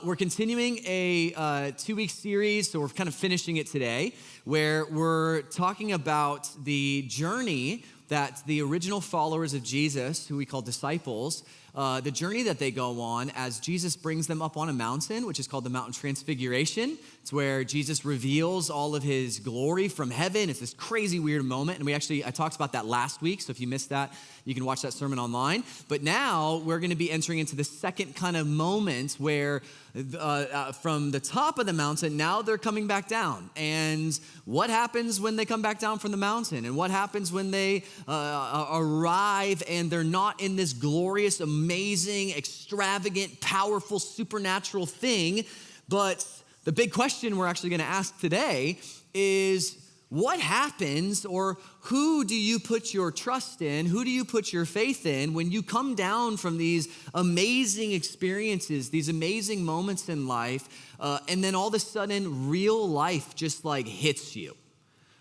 We're continuing a 2-week series, so we're kind of finishing it today, where we're talking about the journey that the original followers of Jesus, who we call disciples, the journey that they go on as Jesus brings them up on a mountain, which is called the Mountain of Transfiguration. It's where Jesus reveals all of his glory from heaven. It's this crazy weird moment, and I talked about that last week, so if you missed that, you can watch that sermon online. But now we're going to be entering into the second kind of moment where from the top of the mountain, now they're coming back down. And what happens when they come back down from the mountain? And what happens when they arrive and they're not in this glorious, amazing, extravagant, powerful, supernatural thing? But the big question we're actually going to ask today is, what happens, or who do you put your trust in? Who do you put your faith in when you come down from these amazing experiences, these amazing moments in life, and then all of a sudden real life just like hits you?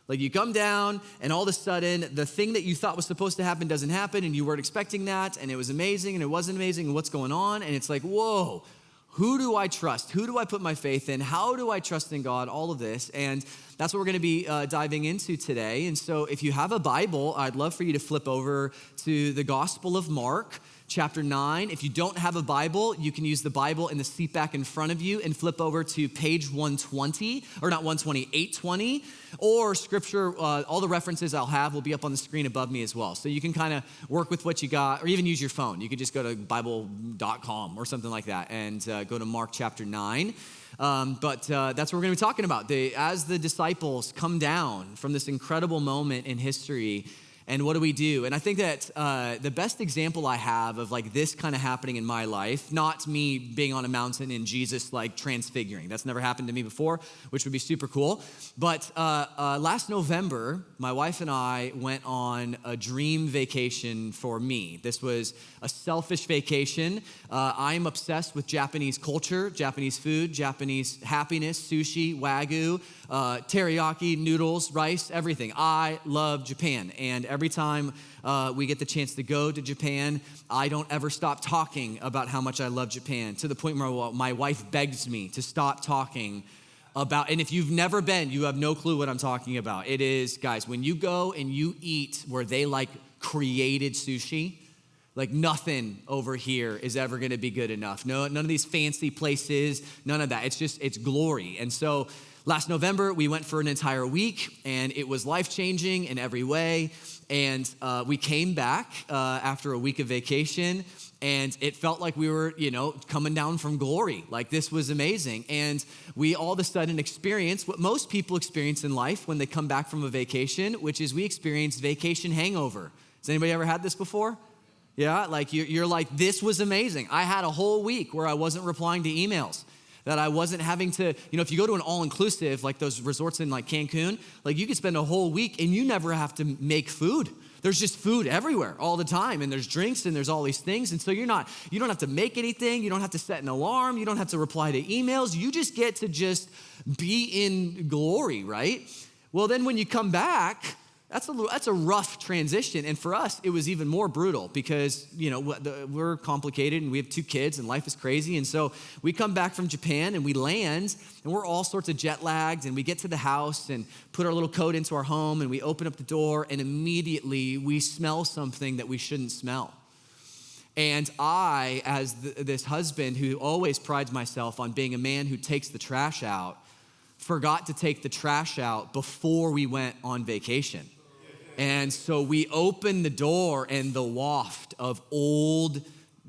Like you come down and all of a sudden the thing that you thought was supposed to happen doesn't happen, and you weren't expecting that, and it was amazing and it wasn't amazing, and what's going on? And it's like, whoa, who do I trust? Who do I put my faith in? How do I trust in God? All of this. And that's what we're going to be diving into today. And so if you have a Bible, I'd love for you to flip over to the Gospel of Mark, chapter 9. If you don't have a Bible, you can use the Bible in the seat back in front of you and flip over to page 120, or not 120, 820. Or scripture, all the references I'll have will be up on the screen above me as well. So you can kind of work with what you got, or even use your phone. You could just go to bible.com or something like that and go to Mark chapter 9. But that's what we're going to be talking about. As the disciples come down from this incredible moment in history, and what do we do? And I think that the best example I have of like this kind of happening in my life, not me being on a mountain and Jesus like transfiguring. That's never happened to me before, which would be super cool. But last November, my wife and I went on a dream vacation for me. This was a selfish vacation. I'm obsessed with Japanese culture, Japanese food, Japanese happiness, sushi, wagyu, teriyaki, noodles, rice, everything. I love Japan, and every time we get the chance to go to Japan, I don't ever stop talking about how much I love Japan, to the point where my wife begs me to stop talking about, and if you've never been, you have no clue what I'm talking about. It is, guys, when you go and you eat where they like created sushi, like nothing over here is ever gonna be good enough. No, none of these fancy places, none of that. It's glory. And so last November, we went for an entire week, and it was life-changing in every way. And we came back after a week of vacation, and it felt like we were, coming down from glory. Like this was amazing. And we all of a sudden experienced what most people experience in life when they come back from a vacation, which is we experience vacation hangover. Has anybody ever had this before? Yeah, like you're like, this was amazing. I had a whole week where I wasn't replying to emails, that I wasn't having to, if you go to an all-inclusive, like those resorts in like Cancun, like you could spend a whole week and you never have to make food. There's just food everywhere all the time, and there's drinks and there's all these things. And so you don't have to make anything. You don't have to set an alarm. You don't have to reply to emails. You just get to just be in glory, right? Well, then when you come back, that's a rough transition. And for us, it was even more brutal because, we're complicated and we have 2 kids and life is crazy. And so we come back from Japan and we land and we're all sorts of jet lagged, and we get to the house and put our little coat into our home and we open up the door, and immediately we smell something that we shouldn't smell. And I, as this husband who always prides myself on being a man who takes the trash out, forgot to take the trash out before we went on vacation. And so we opened the door, and the waft of old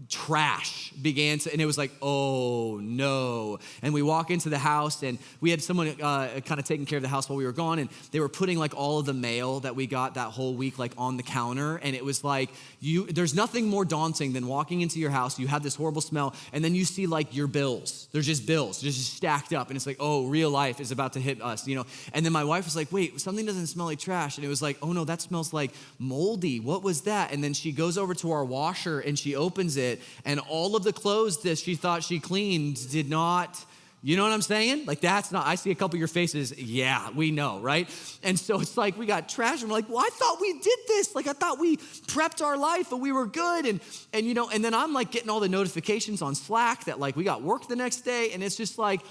trash began to, and it was like, oh no. And we walk into the house, and we had someone kind of taking care of the house while we were gone, and they were putting like all of the mail that we got that whole week like on the counter. And it was like, there's nothing more daunting than walking into your house, you have this horrible smell, and then you see like your bills. There's just bills, just stacked up, and it's like, oh, real life is about to hit us, And then my wife was like, wait, something doesn't smell like trash. And it was like, oh no, that smells like moldy. What was that? And then she goes over to our washer and she opens it, and all of the clothes that she thought she cleaned did not You know what I'm saying? Like, that's not, I see a couple of your faces, yeah, we know, right? And so it's like, we got trash, and we're like, well, I thought we did this. Like, I thought we prepped our life, and we were good. And then I'm like getting all the notifications on Slack that like we got work the next day. And it's just like,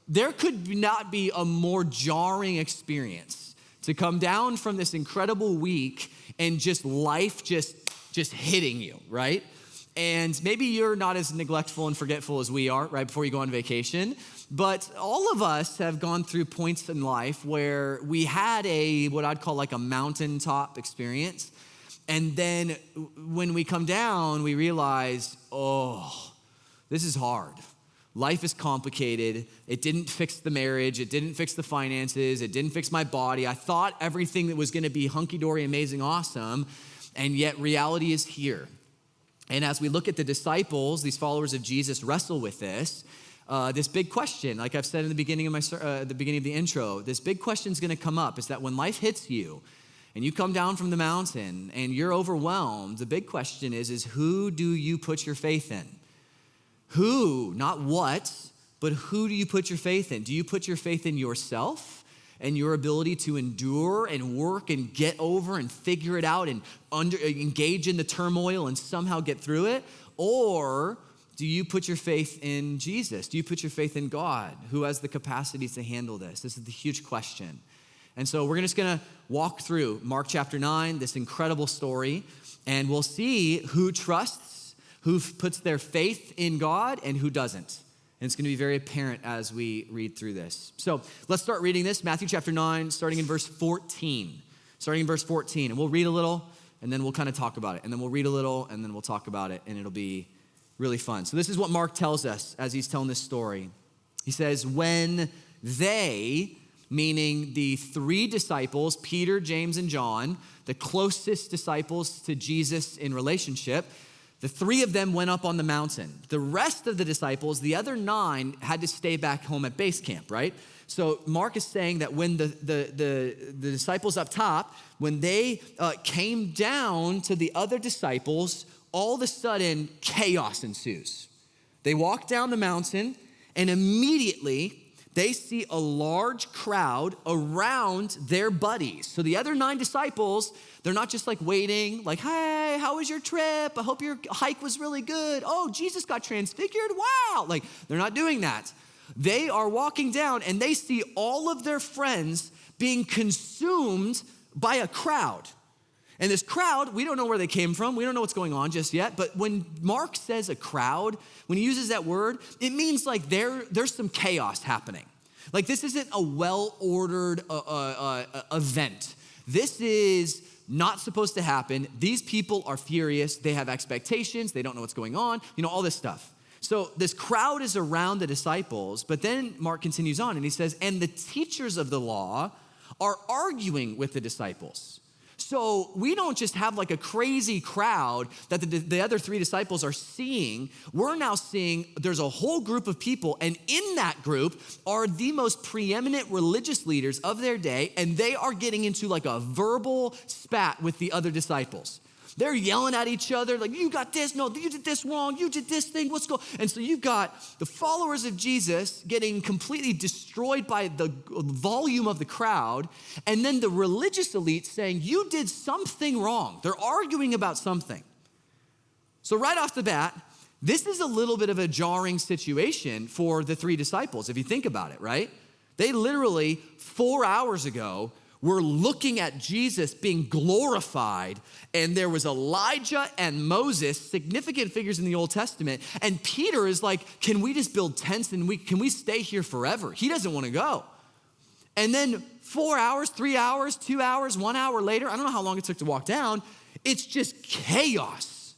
there could not be a more jarring experience to come down from this incredible week and just life just hitting you, right? And maybe you're not as neglectful and forgetful as we are right before you go on vacation, but all of us have gone through points in life where we had what I'd call like a mountaintop experience. And then when we come down, we realize, oh, this is hard. Life is complicated. It didn't fix the marriage. It didn't fix the finances. It didn't fix my body. I thought everything that was gonna be hunky-dory, amazing, awesome, and yet reality is here. And as we look at the disciples, these followers of Jesus wrestle with this big question, like I've said in the beginning of the beginning of the intro, this big question is going to come up, is that when life hits you and you come down from the mountain and you're overwhelmed, the big question is who do you put your faith in? Who, not what, but who do you put your faith in? Do you put your faith in yourself and your ability to endure and work and get over and figure it out and engage in the turmoil and somehow get through it? Or do you put your faith in Jesus? Do you put your faith in God, who has the capacity to handle this? This is the huge question. And so we're just gonna walk through Mark chapter 9, this incredible story, and we'll see who trusts, who puts their faith in God, and who doesn't. And it's gonna be very apparent as we read through this. So let's start reading this, Matthew chapter 9, starting in verse 14. And we'll read a little, and then we'll kind of talk about it. And then we'll read a little, and then we'll talk about it, and it'll be really fun. So this is what Mark tells us as he's telling this story. He says, when they, meaning the three disciples, Peter, James, and John, the closest disciples to Jesus in relationship, the three of them went up on the mountain. The rest of the disciples, the other 9, had to stay back home at base camp, right? So Mark is saying that when the disciples up top, when they came down to the other disciples, all of a sudden chaos ensues. They walk down the mountain and immediately they see a large crowd around their buddies. So the other 9 disciples, they're not just like waiting, like, hey, how was your trip? I hope your hike was really good. Oh, Jesus got transfigured, wow. Like, they're not doing that. They are walking down and they see all of their friends being consumed by a crowd. And this crowd, we don't know where they came from. We don't know what's going on just yet. But when Mark says a crowd, when he uses that word, it means like there's some chaos happening. Like, this isn't a well-ordered event. This is not supposed to happen. These people are furious. They have expectations. They don't know what's going on. All this stuff. So this crowd is around the disciples. But then Mark continues on and he says, and the teachers of the law are arguing with the disciples. So we don't just have like a crazy crowd that the other 3 disciples are seeing. We're now seeing there's a whole group of people, and in that group are the most preeminent religious leaders of their day, and they are getting into like a verbal spat with the other disciples. They're yelling at each other like, you got this, no, you did this wrong, you did this thing, what's going on? And so you've got the followers of Jesus getting completely destroyed by the volume of the crowd, and then the religious elite saying, you did something wrong. They're arguing about something. So right off the bat, this is a little bit of a jarring situation for the 3 disciples, if you think about it, right? They literally 4 hours ago were looking at Jesus being glorified, and there was Elijah and Moses, significant figures in the Old Testament, and Peter is like, can we just build tents and can we stay here forever? He doesn't want to go. And then 4 hours, 3 hours, 2 hours, 1 hour later, I don't know how long it took to walk down, it's just chaos.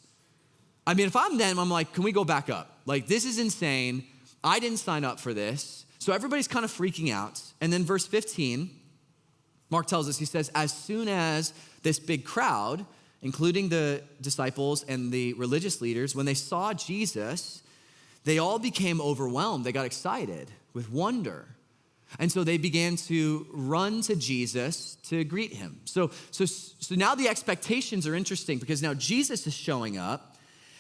I mean, if I'm them, I'm like, can we go back up? Like, this is insane. I didn't sign up for this. So everybody's kind of freaking out. And then verse 15, Mark tells us, he says, as soon as this big crowd, including the disciples and the religious leaders, when they saw Jesus, they all became overwhelmed. They got excited with wonder. And so they began to run to Jesus to greet him. So now the expectations are interesting because now Jesus is showing up.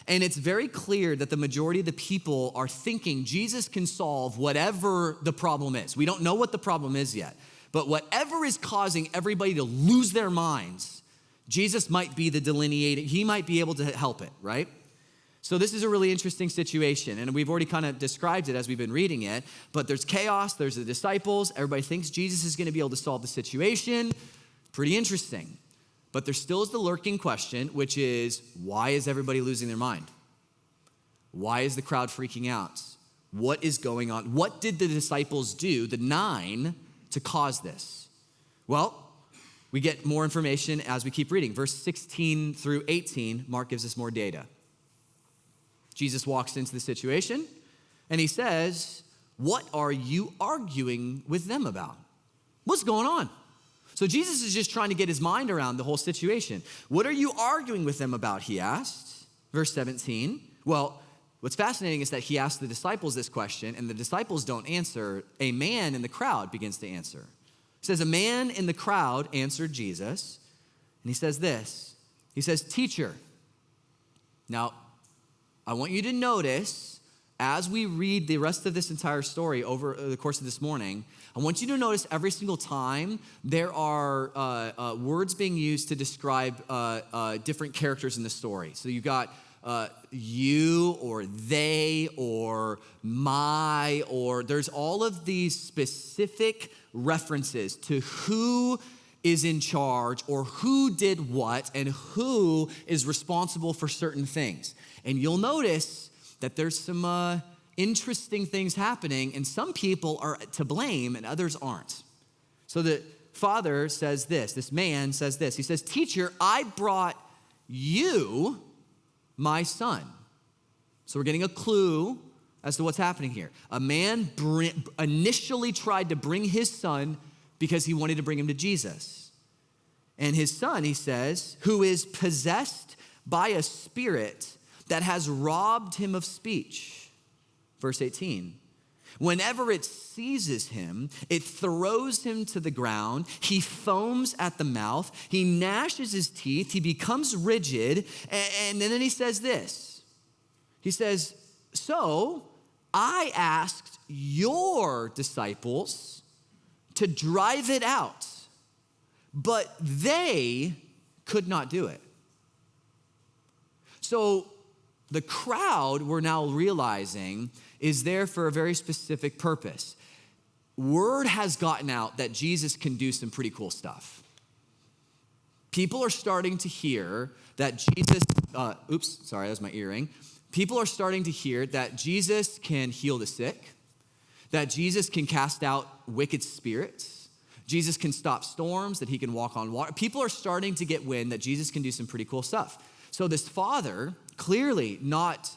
And it's very clear that the majority of the people are thinking Jesus can solve whatever the problem is. We don't know what the problem is yet, but whatever is causing everybody to lose their minds, Jesus might be the delineator. He might be able to help it, right? So this is a really interesting situation, and we've already kind of described it as we've been reading it, but there's chaos, there's the disciples, everybody thinks Jesus is gonna be able to solve the situation. Pretty interesting. But there still is the lurking question, which is, why is everybody losing their mind? Why is the crowd freaking out? What is going on? What did the disciples do, the 9, to cause this? Well, we get more information as we keep reading. Verse 16 through 18, Mark gives us more data. Jesus walks into the situation and he says, what are you arguing with them about? What's going on? So Jesus is just trying to get his mind around the whole situation. What are you arguing with them about, he asked. Verse 17. Well, what's fascinating is that he asked the disciples this question and the disciples don't answer. A man in the crowd begins to answer. He says, a man in the crowd answered Jesus and he says this. He says, teacher. Now, I want you to notice as we read the rest of this entire story over the course of this morning, I want you to notice every single time there are words being used to describe different characters in the story. So you've got you or they or my, or there's all of these specific references to who is in charge or who did what and who is responsible for certain things. And you'll notice that there's some interesting things happening, and some people are to blame and others aren't. So the father says this man says this. He says, teacher, I brought you my son. So we're getting a clue as to what's happening here. A man initially tried to bring his son because he wanted to bring him to Jesus. And his son, he says, who is possessed by a spirit that has robbed him of speech. Verse 18. Whenever it seizes him, it throws him to the ground. He foams at the mouth. He gnashes his teeth. He becomes rigid. And then he says this. He says, so I asked your disciples to drive it out, but they could not do it. So the crowd, we're now realizing, is there for a very specific purpose. Word has gotten out that Jesus can do some pretty cool stuff. People are starting to hear that Jesus, sorry, that was my earring. People are starting to hear that Jesus can heal the sick, that Jesus can cast out wicked spirits, Jesus can stop storms, that he can walk on water. People are starting to get wind that Jesus can do some pretty cool stuff. So this father, clearly not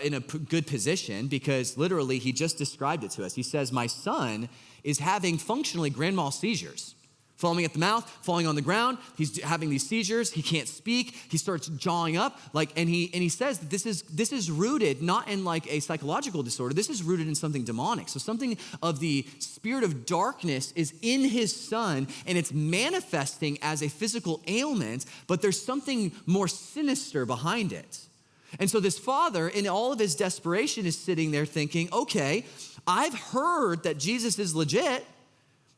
in a good position, because literally he just described it to us. He says, my son is having functionally grand mal seizures. Foaming at the mouth, falling on the ground. He's having these seizures. He can't speak. He starts jawing up. And he says that this is rooted not in like a psychological disorder. This is rooted in something demonic. So something of the spirit of darkness is in his son, and it's manifesting as a physical ailment, but there's something more sinister behind it. And so this father, in all of his desperation, is sitting there thinking, okay, I've heard that Jesus is legit.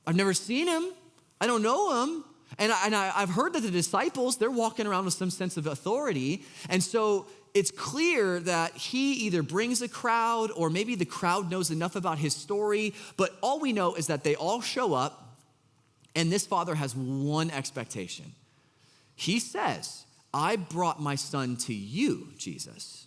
I've never seen him. I don't know him. And I've heard that the disciples, they're walking around with some sense of authority. And so it's clear that he either brings a crowd or maybe the crowd knows enough about his story. But all we know is that they all show up, and this father has one expectation. He says, I brought my son to you, Jesus.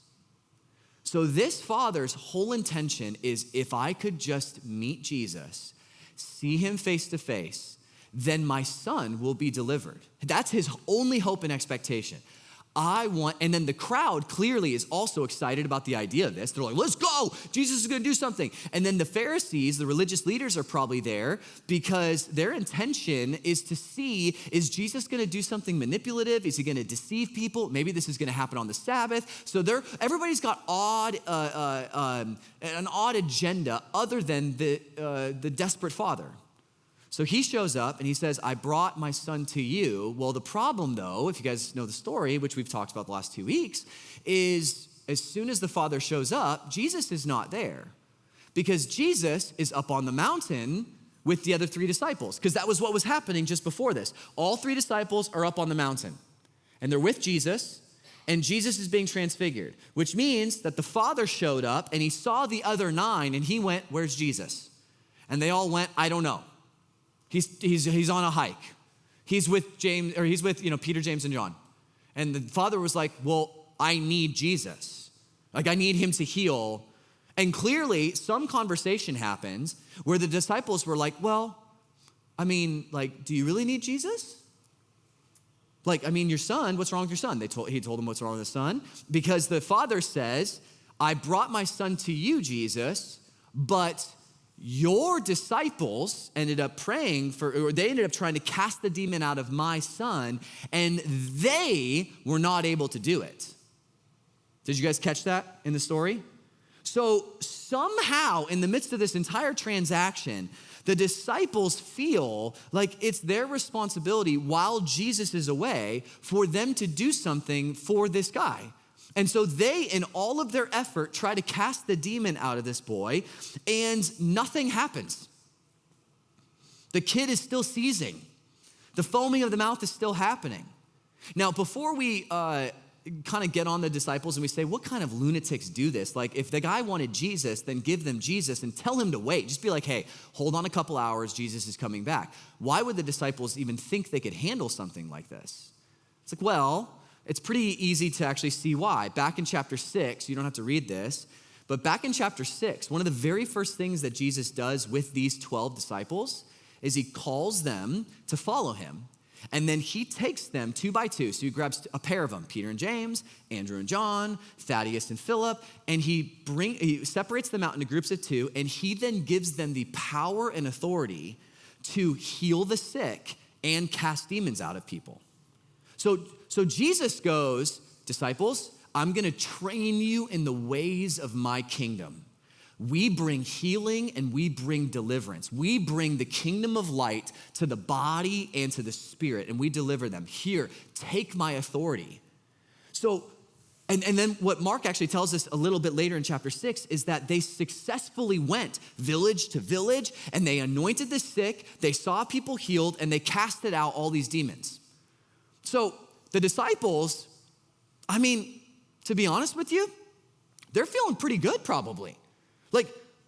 So this father's whole intention is, if I could just meet Jesus, see him face to face, then my son will be delivered. That's his only hope and expectation. And then the crowd clearly is also excited about the idea of this. They're like, let's go, Jesus is gonna do something. And then the Pharisees, the religious leaders, are probably there because their intention is to see, is Jesus gonna do something manipulative? Is he gonna deceive people? Maybe this is gonna happen on the Sabbath. So everybody's got an odd agenda other than the desperate father. So he shows up and he says, I brought my son to you. Well, the problem though, if you guys know the story, which we've talked about the last 2 weeks, is as soon as the Father shows up, Jesus is not there because Jesus is up on the mountain with the other three disciples, because that was what was happening just before this. All three disciples are up on the mountain, and they're with Jesus, and Jesus is being transfigured, which means that the Father showed up, and he saw the other nine, and he went, where's Jesus? And they all went, I don't know. He's on a hike. He's with James, or he's with, Peter, James, and John. And the Father was like, well, I need Jesus. Like, I need him to heal. And clearly, some conversation happens where the disciples were like, well, do you really need Jesus? Your son, what's wrong with your son? He told them what's wrong with his son. Because the Father says, I brought my son to you, Jesus, but your disciples ended up trying to cast the demon out of my son, and they were not able to do it. Did you guys catch that in the story? So somehow, in the midst of this entire transaction, the disciples feel like it's their responsibility while Jesus is away for them to do something for this guy. And so they, in all of their effort, try to cast the demon out of this boy, and nothing happens. The kid is still seizing. The foaming of the mouth is still happening. Now, before we kind of get on the disciples and we say, what kind of lunatics do this? Like, if the guy wanted Jesus, then give them Jesus and tell him to wait. Just be like, hey, hold on a couple hours, Jesus is coming back. Why would the disciples even think they could handle something like this? It's like, well, it's pretty easy to actually see why. Back in chapter 6, you don't have to read this, but back in chapter 6, one of the very first things that Jesus does with these 12 disciples is he calls them to follow him. And then he takes them two by two. So he grabs a pair of them, Peter and James, Andrew and John, Thaddeus and Philip, and he separates them out into groups of two, and he then gives them the power and authority to heal the sick and cast demons out of people. So Jesus goes, disciples, I'm gonna train you in the ways of my kingdom. We bring healing and we bring deliverance. We bring the kingdom of light to the body and to the spirit, and we deliver them. Here, take my authority. So, and then what Mark actually tells us a little bit later in chapter 6 is that they successfully went village to village, and they anointed the sick, they saw people healed, and they casted out all these demons. So the disciples, to be honest with you, they're feeling pretty good probably. Like,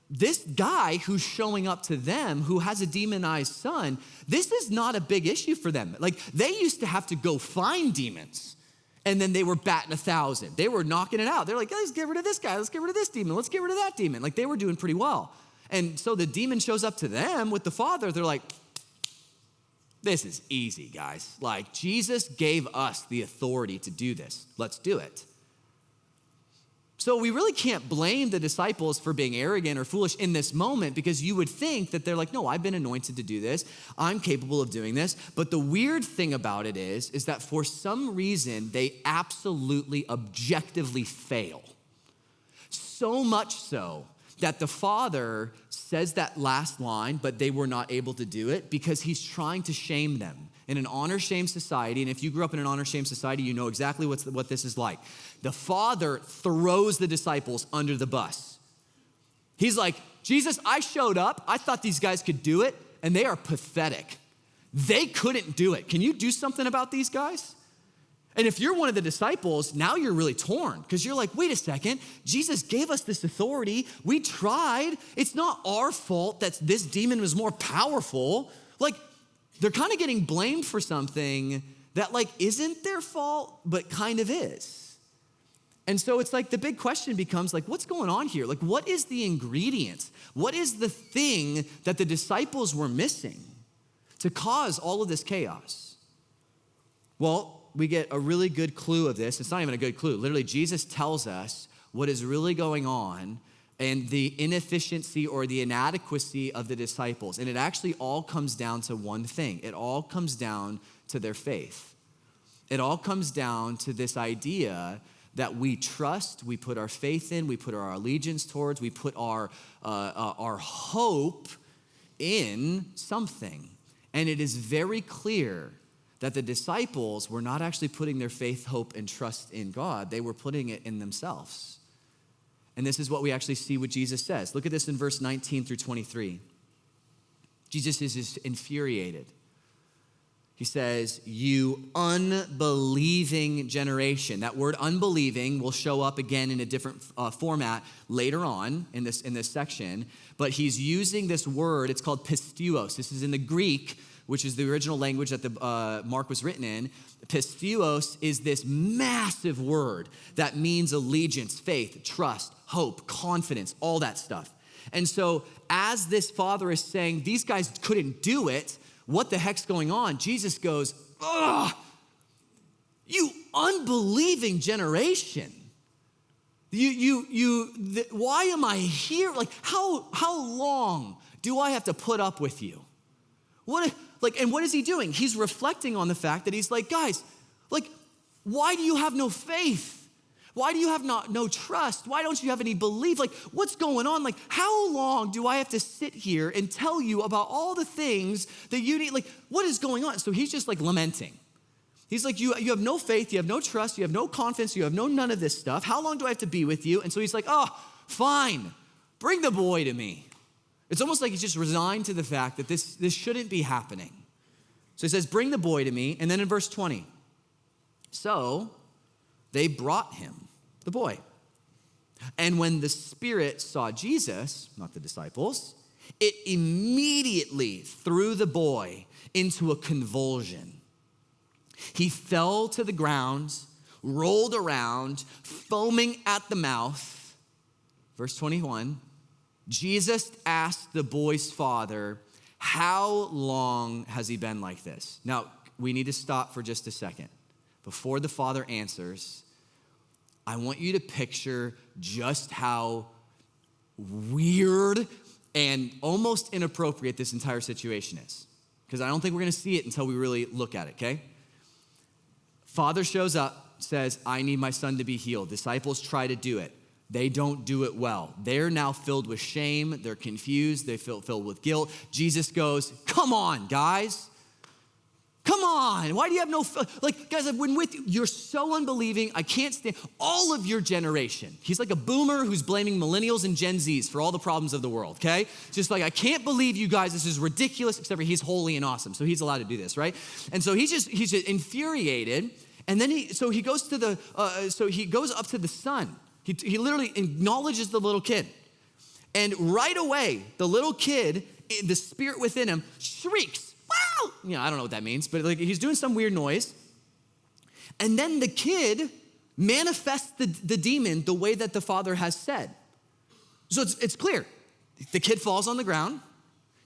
this guy who's showing up to them, who has a demonized son, this is not a big issue for them. Like, they used to have to go find demons, and then they were batting 1,000. They were knocking it out. They're like, let's get rid of this guy. Let's get rid of this demon. Let's get rid of that demon. Like, they were doing pretty well. And so the demon shows up to them with the Father. They're like, this is easy, guys. Like, Jesus gave us the authority to do this. Let's do it. So we really can't blame the disciples for being arrogant or foolish in this moment, because you would think that they're like, no, I've been anointed to do this. I'm capable of doing this. But the weird thing about it is that for some reason, they absolutely objectively fail. So much so that the Father says that last line, but they were not able to do it because he's trying to shame them. In an honor-shame society, and if you grew up in an honor-shame society, you know exactly what this is like. The Father throws the disciples under the bus. He's like, Jesus, I showed up. I thought these guys could do it, and they are pathetic. They couldn't do it. Can you do something about these guys? And if you're one of the disciples, now you're really torn, because you're like, wait a second, Jesus gave us this authority. We tried. It's not our fault that this demon was more powerful. Like, they're kind of getting blamed for something that isn't their fault, but kind of is. And so it's like the big question becomes what's going on here? What is the ingredient? What is the thing that the disciples were missing to cause all of this chaos? Well, we get a really good clue of this. It's not even a good clue. Literally, Jesus tells us what is really going on and the inefficiency or the inadequacy of the disciples. And it actually all comes down to one thing. It all comes down to their faith. It all comes down to this idea that we trust, we put our faith in, we put our allegiance towards, we put our hope in something. And it is very clear that the disciples were not actually putting their faith, hope, and trust in God. They were putting it in themselves. And this is what we actually see what Jesus says. Look at this in verse 19 through 23. Jesus is just infuriated. He says, you unbelieving generation. That word unbelieving will show up again in a different format later on in this section. But he's using this word. It's called Pistuos. This is in the Greek, which is the original language that the Mark was written in. Pistuos is this massive word that means allegiance, faith, trust, hope, confidence, all that stuff. And so as this father is saying, these guys couldn't do it, what the heck's going on? Jesus goes, ugh, you unbelieving generation. Why am I here? Like, how long do I have to put up with you? And what is he doing? He's reflecting on the fact that he's like, guys, like, why do you have no faith? Why do you have no trust? Why don't you have any belief? Like, what's going on? Like, how long do I have to sit here and tell you about all the things that you need? Like, what is going on? So he's just like lamenting. He's like, you have no faith, you have no trust, you have no confidence, you have none of this stuff. How long do I have to be with you? And so he's like, oh, fine, bring the boy to me. It's almost like he's just resigned to the fact that this shouldn't be happening. So he says, bring the boy to me. And then in verse 20, so they brought him, the boy. And when the spirit saw Jesus, not the disciples, it immediately threw the boy into a convulsion. He fell to the ground, rolled around, foaming at the mouth. Verse 21, Jesus asked the boy's father, how long has he been like this? Now, we need to stop for just a second. Before the father answers, I want you to picture just how weird and almost inappropriate this entire situation is. Because I don't think we're gonna see it until we really look at it, okay? Father shows up, says, I need my son to be healed. Disciples try to do it. They don't do it well. They're now filled with shame. They're confused. They feel filled with guilt. Jesus goes, come on, guys. Come on. Why do you have no, like, guys, I've been with you. You're so unbelieving. I can't stand all of your generation. He's like a boomer who's blaming millennials and Gen Zs for all the problems of the world, okay? Just like, I can't believe you guys. This is ridiculous, except for he's holy and awesome. So he's allowed to do this, right? And so he's just infuriated. And then he goes up to the son. He literally acknowledges the little kid. And right away, the little kid, the spirit within him, shrieks, wow! I don't know what that means, but like he's doing some weird noise. And then the kid manifests the demon the way that the father has said. So it's clear. The kid falls on the ground.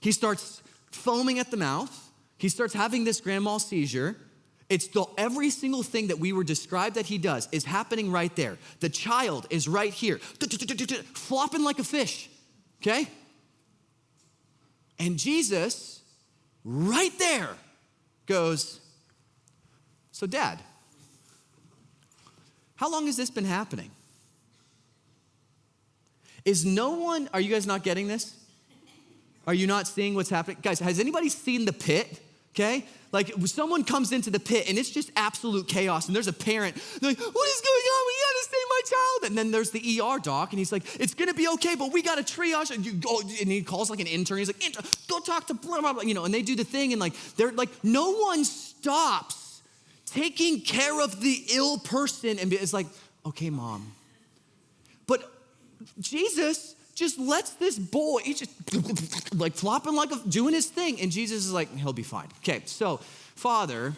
He starts foaming at the mouth. He starts having this grand mal seizure. Every single thing that we were described that he does is happening right there. The child is right here, flopping like a fish, okay? And Jesus, right there, goes, so Dad, how long has this been happening? Are you guys not getting this? Are you not seeing what's happening? Guys, has anybody seen The Pit, okay? Like someone comes into the pit and it's just absolute chaos and there's a parent, they're like, what is going on? We gotta save my child. And then there's the ER doc and he's like, it's gonna be okay, but we gotta triage. And he calls like an intern. He's like, go talk to blah, blah, blah, and they do the thing and like, they're like, no one stops taking care of the ill person and it's like, okay, mom. But Jesus just lets this boy, he's just like flopping doing his thing. And Jesus is like, he'll be fine. Okay, so Father,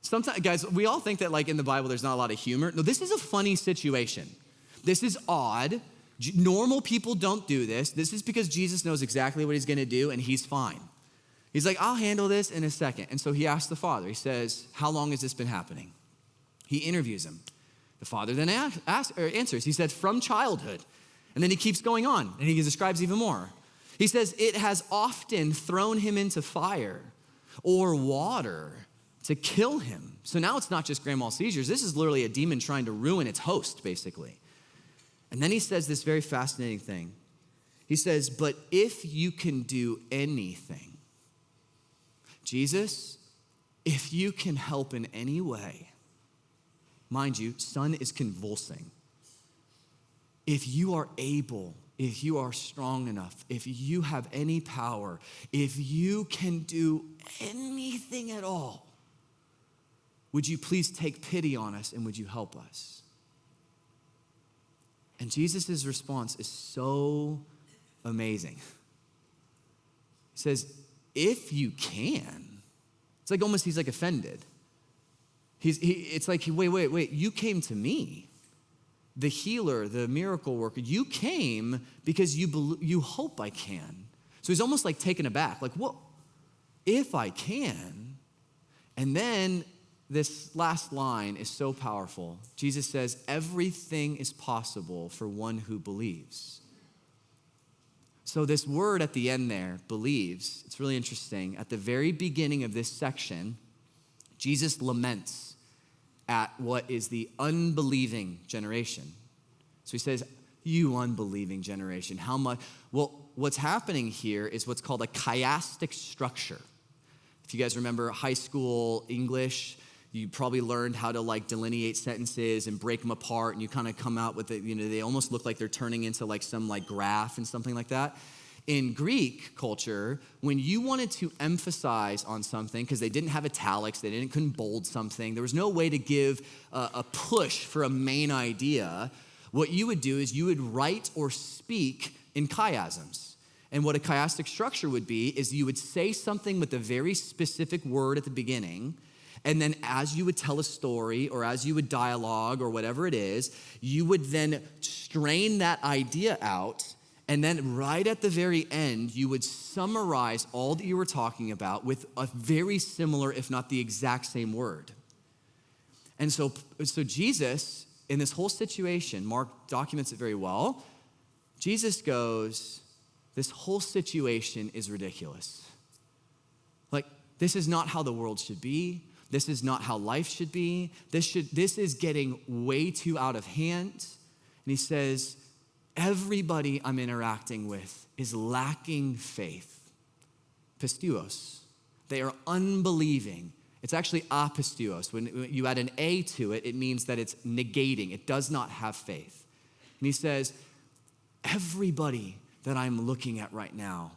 sometimes, guys, we all think that like in the Bible, there's not a lot of humor. No, this is a funny situation. This is odd. Normal people don't do this. This is because Jesus knows exactly what he's gonna do and he's fine. He's like, I'll handle this in a second. And so he asks the father, he says, how long has this been happening? He interviews him. The father then answers. He said, from childhood. And then he keeps going on, and he describes even more. He says, it has often thrown him into fire or water to kill him. So now it's not just grand mal seizures. This is literally a demon trying to ruin its host, basically. And then he says this very fascinating thing. He says, but if you can do anything, Jesus, if you can help in any way, mind you, son is convulsing. if you are able, if you are strong enough, if you have any power, if you can do anything at all, would you please take pity on us and would you help us? And Jesus' response is so amazing. He says, if you can. It's like almost he's like offended. It's like, wait, you came to me, the healer, the miracle worker. You came because you hope I can. So he's almost like taken aback, like, what? If I can. And then this last line is so powerful. Jesus says, everything is possible for one who believes. So this word at the end there, believes, it's really interesting. At the very beginning of this section, Jesus laments at what is the unbelieving generation. So he says, you unbelieving generation, how much? Well, what's happening here is what's called a chiastic structure. If you guys remember high school English, you probably learned how to like delineate sentences and break them apart, and you kind of come out with it, they almost look like they're turning into like some like graph and something like that. In Greek culture, when you wanted to emphasize on something, because they didn't have italics, couldn't bold something, there was no way to give a push for a main idea, what you would do is you would write or speak in chiasms. And what a chiastic structure would be is you would say something with a very specific word at the beginning, and then as you would tell a story or as you would dialogue or whatever it is, you would then strain that idea out, and then right at the very end, you would summarize all that you were talking about with a very similar, if not the exact same word. And so Jesus, in this whole situation, Mark documents it very well, Jesus goes, this whole situation is ridiculous. Like, this is not how the world should be. This is not how life should be. This is getting way too out of hand. And he says, everybody I'm interacting with is lacking faith. Pistuos. They are unbelieving. It's actually apistuos. When you add an A to it, it means that it's negating. It does not have faith. And he says, everybody that I'm looking at right now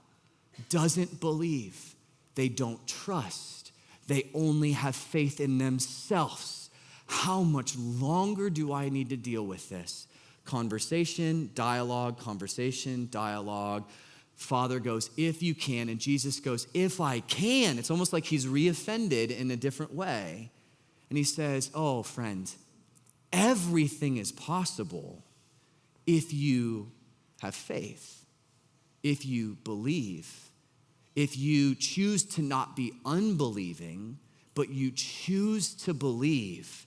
doesn't believe. They don't trust. They only have faith in themselves. How much longer do I need to deal with this? Conversation, dialogue. Father goes, if you can, and Jesus goes, if I can. It's almost like he's reoffended in a different way. And he says, oh, friend, everything is possible if you have faith, if you believe. If you choose to not be unbelieving, but you choose to believe,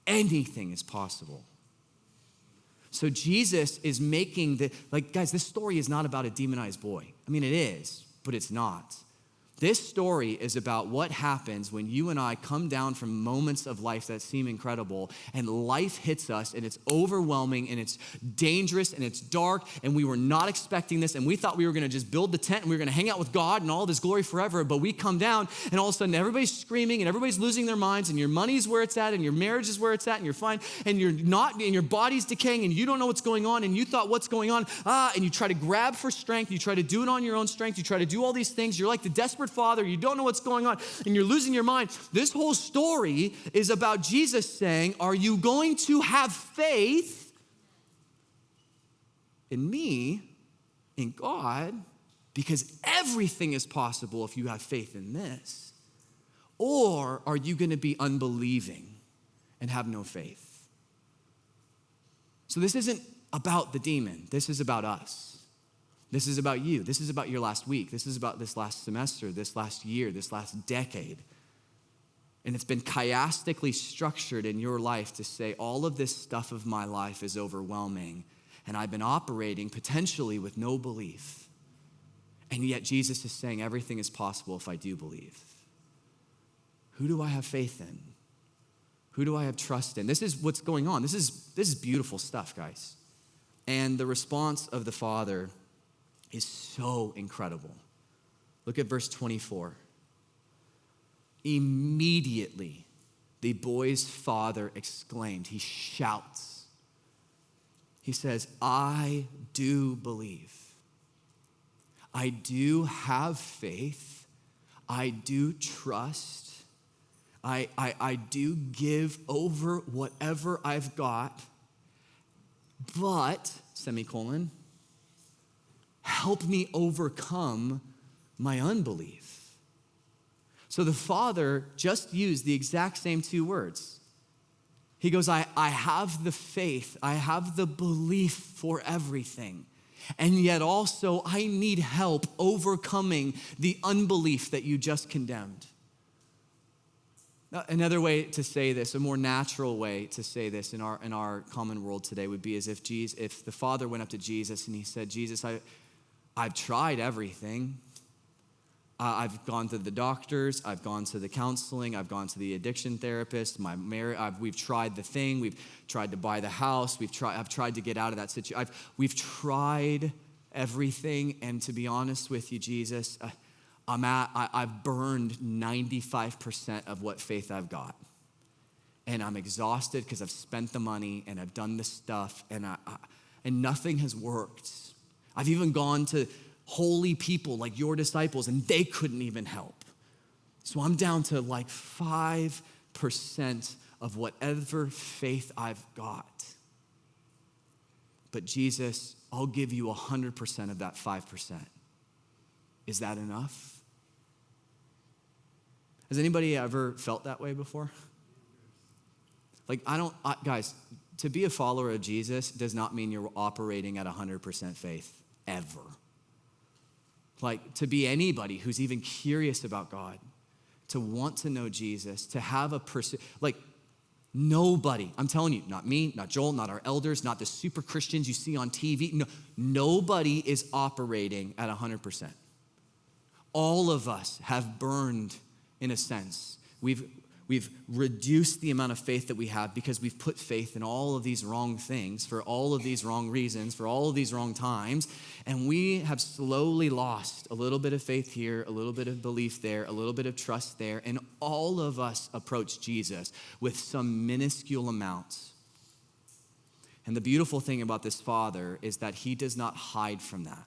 anything is possible. So Jesus is making guys, this story is not about a demonized boy. I mean, it is, but it's not. This story is about what happens when you and I come down from moments of life that seem incredible, and life hits us, and it's overwhelming, and it's dangerous, and it's dark, and we were not expecting this, and we thought we were gonna just build the tent, and we were gonna hang out with God and all this glory forever, but we come down, and all of a sudden everybody's screaming, and everybody's losing their minds, and your money's where it's at, and your marriage is where it's at, and you're fine, and you're not, and your body's decaying, and you don't know what's going on, and you thought, what's going on? And you try to grab for strength, you try to do it on your own strength, you try to do all these things, you're like the desperate father, you don't know what's going on, and you're losing your mind. This whole story is about Jesus saying, are you going to have faith in me, in God, because everything is possible if you have faith in this? Or are you going to be unbelieving and have no faith? So this isn't about the demon. This is about us. This is about you. This is about your last week. This is about this last semester, this last year, this last decade. And it's been chiastically structured in your life to say all of this stuff of my life is overwhelming, and I've been operating potentially with no belief. And yet Jesus is saying everything is possible if I do believe. Who do I have faith in? Who do I have trust in? This is what's going on. This is beautiful stuff, guys. And the response of the Father is so incredible. Look at verse 24. Immediately, the boy's father exclaimed. He shouts. He says, I do believe. I do have faith. I do trust. I do give over whatever I've got. But, semicolon, help me overcome my unbelief. So the Father just used the exact same two words. He goes, I have the faith, I have the belief for everything. And yet also I need help overcoming the unbelief that you just condemned. Now, another way to say this, a more natural way to say this in our common world today would be as if the Father went up to Jesus and he said, Jesus, I've tried everything. I've gone to the doctors, I've gone to the counseling, I've gone to the addiction therapist, we've tried the thing, we've tried to buy the house, I've tried to get out of that situation. We've tried everything, and to be honest with you, Jesus, I've burned 95% of what faith I've got. And I'm exhausted because I've spent the money and I've done the stuff and nothing has worked. I've even gone to holy people like your disciples and they couldn't even help. So I'm down to like 5% of whatever faith I've got. But Jesus, I'll give you 100% of that 5%. Is that enough? Has anybody ever felt that way before? Like, guys, to be a follower of Jesus does not mean you're operating at 100% faith, ever. Like, to be anybody who's even curious about God, to want to know Jesus, to have a pursuit, like, nobody, I'm telling you, not me, not Joel, not our elders, not the super Christians you see on TV, no, nobody is operating at 100%. All of us have burned, in a sense. We've reduced the amount of faith that we have because we've put faith in all of these wrong things for all of these wrong reasons, for all of these wrong times, and we have slowly lost a little bit of faith here, a little bit of belief there, a little bit of trust there, and all of us approach Jesus with some minuscule amounts. And the beautiful thing about this Father is that he does not hide from that.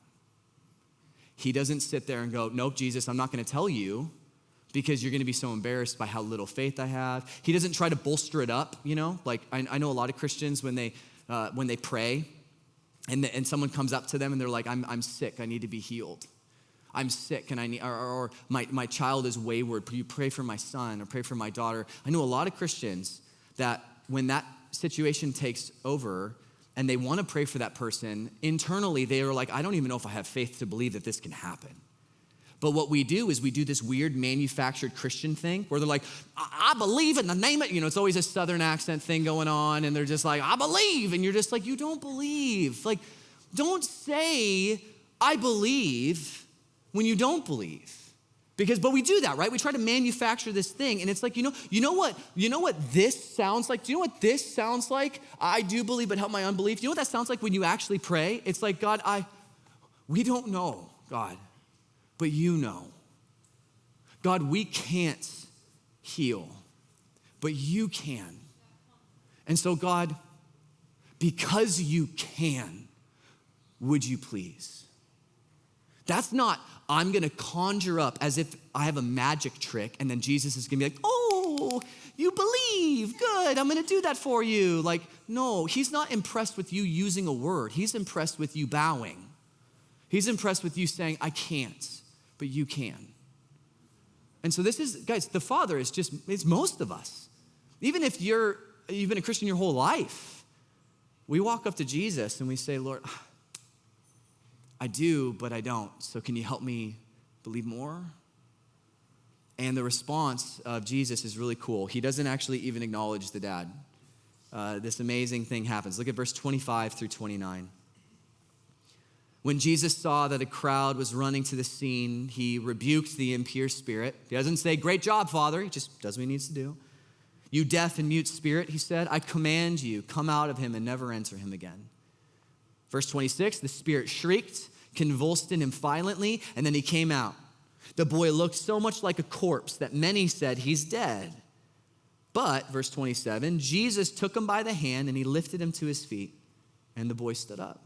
He doesn't sit there and go, nope, Jesus, I'm not going to tell you, because you're going to be so embarrassed by how little faith I have. He doesn't try to bolster it up, you know? Like, I know a lot of Christians when they pray and someone comes up to them and they're like, I'm sick, I need to be healed. I'm sick and I need, or my child is wayward. You pray for my son or pray for my daughter. I know a lot of Christians that when that situation takes over and they want to pray for that person, internally they are like, I don't even know if I have faith to believe that this can happen. But what we do is we do this weird manufactured Christian thing where they're like, I believe in the name of, it's always a Southern accent thing going on. And they're just like, I believe. And you're just like, you don't believe. Like, don't say, I believe when you don't believe. But we do that, right? We try to manufacture this thing. And it's like, you know what this sounds like? Do you know what this sounds like? I do believe, but help my unbelief. Do you know what that sounds like when you actually pray? It's like, God, we don't know, God. But you know. God, we can't heal, but you can. And so God, because you can, would you please? That's not, I'm gonna conjure up as if I have a magic trick and then Jesus is gonna be like, oh, you believe, good, I'm gonna do that for you. Like, no, he's not impressed with you using a word. He's impressed with you bowing. He's impressed with you saying, I can't. But you can. And so this is, guys, the Father it's most of us. Even if you've been a Christian your whole life, we walk up to Jesus and we say, Lord, I do, but I don't. So can you help me believe more? And the response of Jesus is really cool. He doesn't actually even acknowledge the dad. This amazing thing happens. Look at verse 25 through 29. When Jesus saw that a crowd was running to the scene, he rebuked the impure spirit. He doesn't say, great job, Father. He just does what he needs to do. You deaf and mute spirit, he said, I command you, come out of him and never enter him again. Verse 26, the spirit shrieked, convulsed in him violently, and then he came out. The boy looked so much like a corpse that many said he's dead. But, verse 27, Jesus took him by the hand and he lifted him to his feet. And the boy stood up.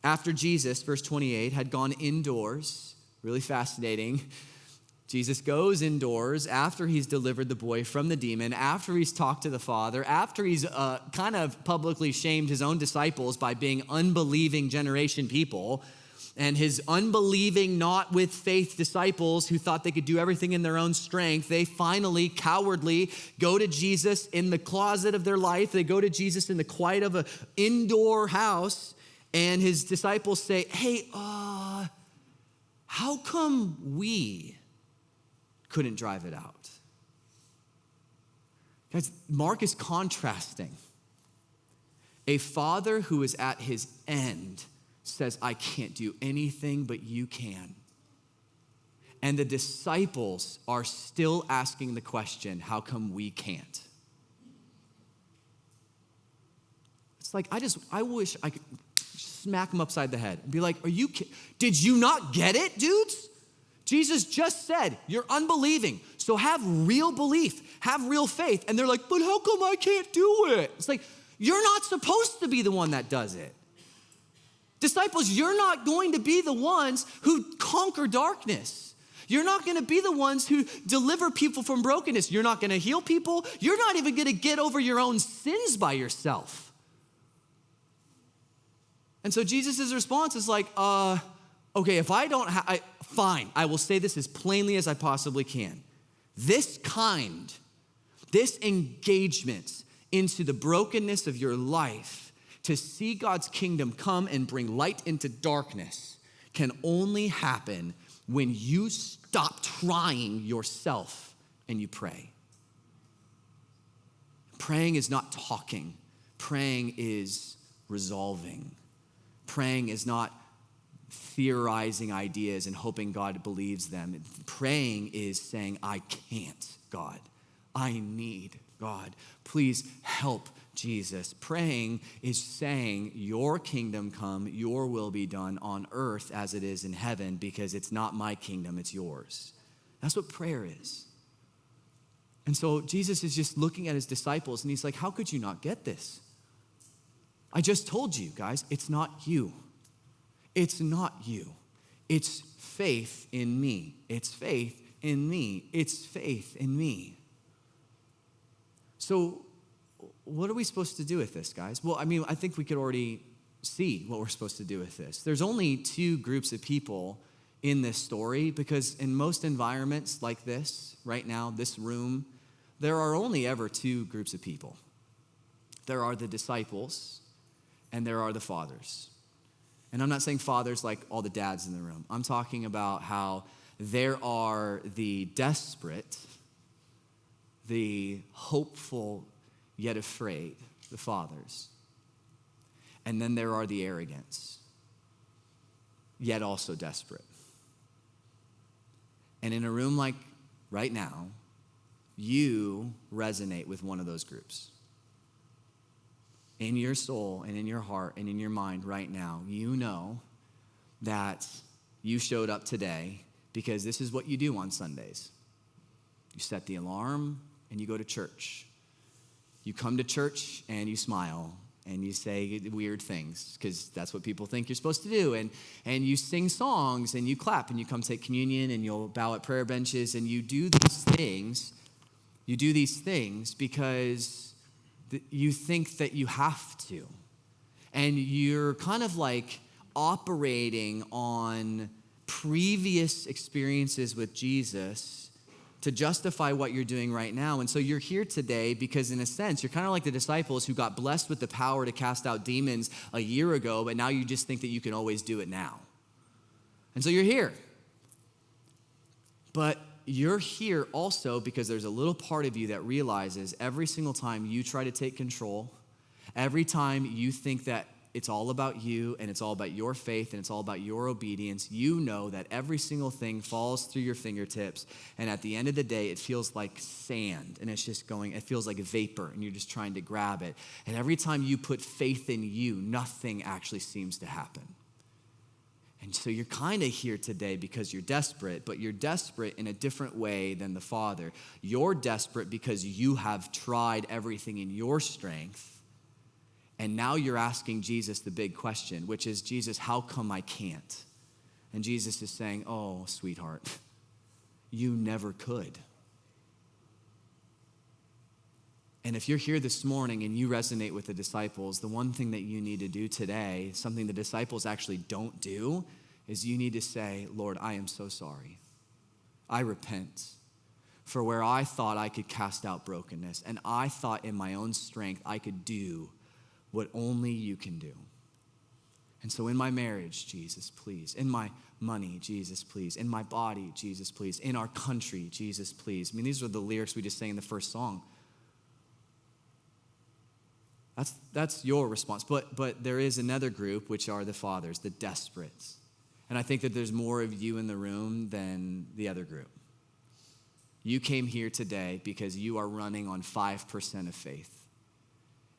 After Jesus, verse 28, had gone indoors, really fascinating, Jesus goes indoors after he's delivered the boy from the demon, after he's talked to the Father, after he's kind of publicly shamed his own disciples by being unbelieving generation people, and his unbelieving, not with faith disciples who thought they could do everything in their own strength, they finally, cowardly, go to Jesus in the closet of their life. They go to Jesus in the quiet of an indoor house, and his disciples say, hey, how come we couldn't drive it out? Guys, Mark is contrasting. A father who is at his end says, I can't do anything, but you can. And the disciples are still asking the question, how come we can't? It's like, I wish I could smack them upside the head and be like, did you not get it, dudes? Jesus just said, you're unbelieving, so have real belief, have real faith. And they're like, but how come I can't do it? It's like, you're not supposed to be the one that does it. Disciples, you're not going to be the ones who conquer darkness. You're not going to be the ones who deliver people from brokenness. You're not going to heal people. You're not even going to get over your own sins by yourself. And so Jesus' response is like, okay, if I don't fine, I will say this as plainly as I possibly can. This engagement into the brokenness of your life to see God's kingdom come and bring light into darkness can only happen when you stop trying yourself and you pray. Praying is not talking. Praying is resolving. Praying is not theorizing ideas and hoping God believes them. Praying is saying, I can't, God. I need God. Please help, Jesus. Praying is saying, your kingdom come, your will be done on earth as it is in heaven, because it's not my kingdom, it's yours. That's what prayer is. And so Jesus is just looking at his disciples and he's like, how could you not get this? I just told you, guys, it's not you. It's not you. It's faith in me. It's faith in me. It's faith in me. So what are we supposed to do with this, guys? Well, I think we could already see what we're supposed to do with this. There's only two groups of people in this story, because in most environments like this, right now, this room, there are only ever two groups of people. There are the disciples and there are the fathers. And I'm not saying fathers like all the dads in the room. I'm talking about how there are the desperate, the hopeful, yet afraid, the fathers. And then there are the arrogants, yet also desperate. And in a room like right now, you resonate with one of those groups. In your soul and in your heart and in your mind right now, you know that you showed up today because this is what you do on Sundays. You set the alarm and you go to church. You come to church and you smile and you say weird things because that's what people think you're supposed to do. And you sing songs and you clap and you come take communion and you'll bow at prayer benches and you do these things. You do these things because you think that you have to. And you're kind of like operating on previous experiences with Jesus to justify what you're doing right now. And so you're here today because in a sense, you're kind of like the disciples who got blessed with the power to cast out demons a year ago, but now you just think that you can always do it now. And so you're here. But you're here also because there's a little part of you that realizes every single time you try to take control, every time you think that it's all about you and it's all about your faith and it's all about your obedience, you know that every single thing falls through your fingertips, and at the end of the day, it feels like sand and it's just going, it feels like vapor and you're just trying to grab it. And every time you put faith in you, nothing actually seems to happen. And so you're kind of here today because you're desperate, but you're desperate in a different way than the Father. You're desperate because you have tried everything in your strength, And now you're asking Jesus the big question, which is, Jesus, how come I can't? And Jesus is saying, oh, sweetheart, you never could. And if you're here this morning and you resonate with the disciples, the one thing that you need to do today, something the disciples actually don't do, is you need to say, Lord, I am so sorry. I repent for where I thought I could cast out brokenness, and I thought in my own strength I could do what only you can do. And so in my marriage, Jesus, please. In my money, Jesus, please. In my body, Jesus, please. In our country, Jesus, please. I mean, these are the lyrics we just sang in the first song. That's your response. But there is another group, which are the fathers, the desperate. And I think that there's more of you in the room than the other group. You came here today because you are running on 5% of faith.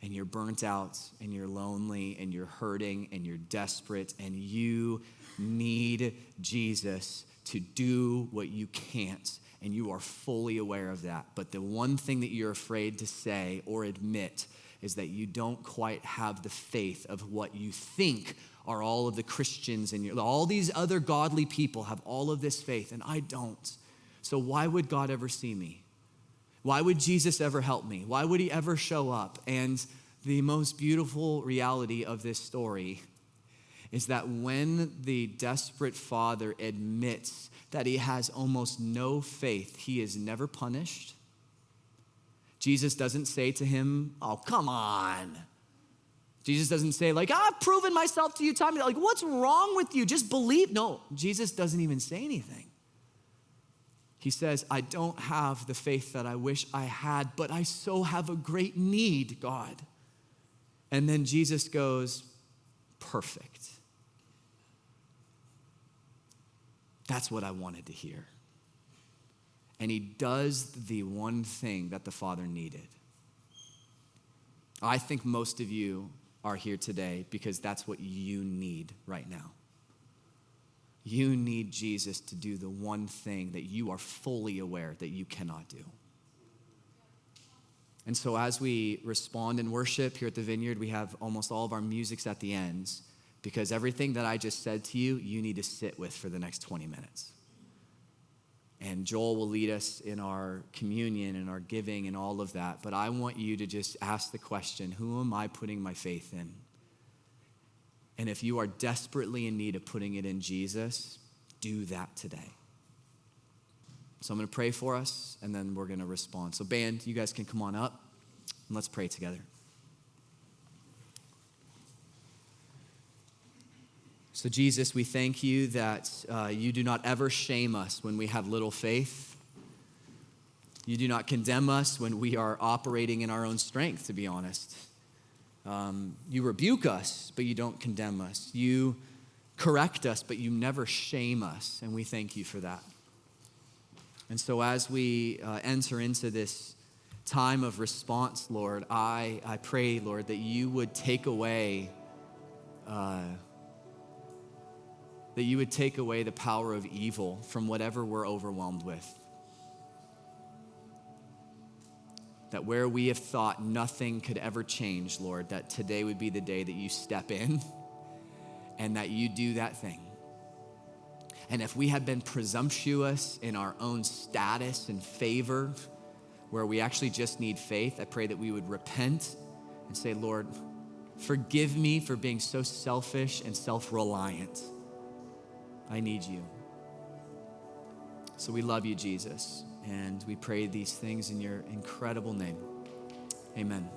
And you're burnt out, and you're lonely, and you're hurting, and you're desperate, and you need Jesus to do what you can't, and you are fully aware of that. But the one thing that you're afraid to say or admit is that you don't quite have the faith of what you think are all of the Christians, and all these other godly people have all of this faith, and I don't. So why would God ever see me? Why would Jesus ever help me? Why would he ever show up? And the most beautiful reality of this story is that when the desperate father admits that he has almost no faith, he is never punished. Jesus doesn't say to him, oh, come on. Jesus doesn't say like, I've proven myself to you time. Like, what's wrong with you? Just believe. No, Jesus doesn't even say anything. He says, I don't have the faith that I wish I had, but I so have a great need, God. And then Jesus goes, perfect. That's what I wanted to hear. And he does the one thing that the Father needed. I think most of you are here today because that's what you need right now. You need Jesus to do the one thing that you are fully aware that you cannot do. And so as we respond in worship here at the Vineyard, we have almost all of our musics at the ends, because everything that I just said to you, you need to sit with for the next 20 minutes. And Joel will lead us in our communion and our giving and all of that. But I want you to just ask the question, who am I putting my faith in? And if you are desperately in need of putting it in Jesus, do that today. So I'm going to pray for us, and then we're going to respond. So band, you guys can come on up, and let's pray together. So Jesus, we thank you that you do not ever shame us when we have little faith. You do not condemn us when we are operating in our own strength, to be honest. You rebuke us, but you don't condemn us. You correct us, but you never shame us, and we thank you for that. And so as we enter into this time of response, Lord, I pray, Lord, that you would take away the power of evil from whatever we're overwhelmed with. That where we have thought nothing could ever change, Lord, that today would be the day that you step in and that you do that thing. And if we had been presumptuous in our own status and favor, where we actually just need faith, I pray that we would repent and say, Lord, forgive me for being so selfish and self-reliant. I need you. So we love you, Jesus, and we pray these things in your incredible name. Amen.